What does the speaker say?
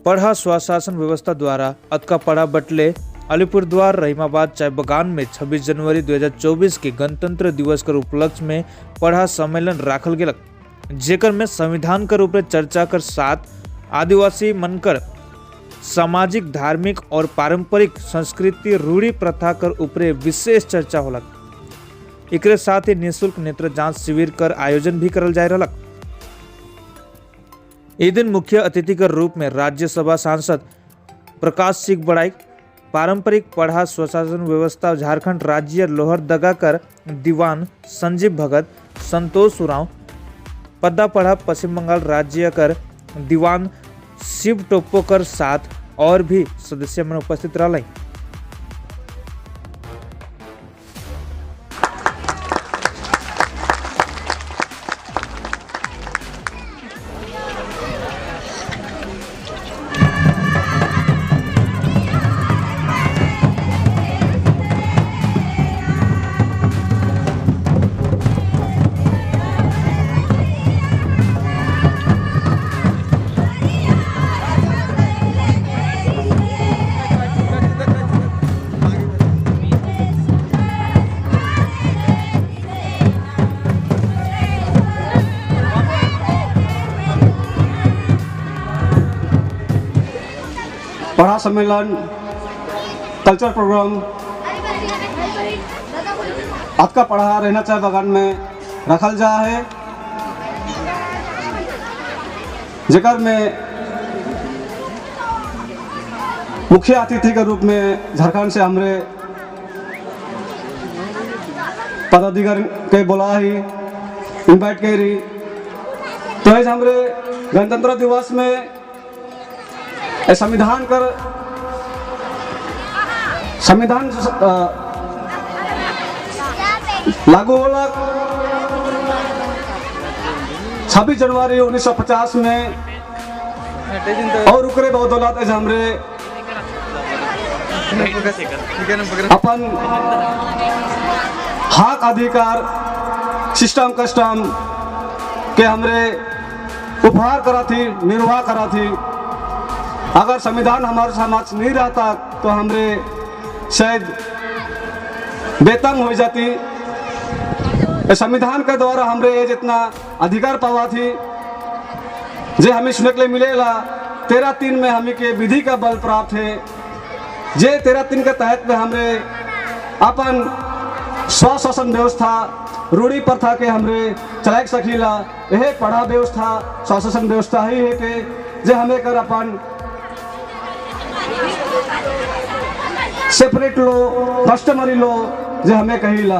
पढ़ा स्वशासन व्यवस्था द्वारा अतका पढ़ा बटले अलीपुरद्वार रहीमाबाद चाय बगान में 26 जनवरी 2024 के गणतंत्र दिवस कर उपलक्ष्य में पढ़ा सम्मेलन राखल गेलक, जेकर में संविधान कर ऊपर चर्चा कर साथ आदिवासी मनकर सामाजिक, धार्मिक और पारंपरिक संस्कृति रूढ़ी प्रथा कर ऊपर विशेष चर्चा होलक। एकरे साथ ही निःशुल्क नेत्र जांच शिविर कर आयोजन भी करल जाए रहलक। इस दिन मुख्य अतिथि के रूप में राज्यसभा सांसद प्रकाश सिंह बड़ाई, पारंपरिक पढ़ा स्वशासन व्यवस्था झारखंड राज्य लोहरदगा कर दीवान संजीव भगत, संतोष उरांव, पद्दा पढ़ा पश्चिम बंगाल राज्य कर दीवान शिव टोप्पो कर साथ और भी सदस्य में उपस्थित रहे। पढ़ा सम्मेलन कल्चर प्रोग्राम आपका पढ़ा रहना चाय बगान में रखल जा है, जेकर में मुख्य अतिथि के रूप में झारखंड से हमरे पदाधिकारी के बोला ही इनवाइट करी। तो आज हमरे गणतंत्र दिवस में संविधान लागू होला 26 जनवरी 1950 में और उकरे बदौलत आज हमरे अपन हक अधिकार सिस्टम कस्टम के हमरे उपहार करा थी, निर्वाह करा थी। अगर संविधान हमारे समाज नहीं रहता तो हमरे शायद बेतंग हो जाती। संविधान के द्वारा हमरे जितना अधिकार पावा थी जे हमें सुनने के लिए मिलेला 13(3) में हमें के विधि का बल प्राप्त है। जे 13(3) के तहत में हमरे अपन स्वशासन व्यवस्था रूढ़ी प्रथा के हमरे चलाए सकीला। यह पढ़ा व्यवस्था स्वशासन व्यवस्था ही है के जे हमें कर अपन सेपरेट लो, कस्टमरी लो जे हमें कहिला।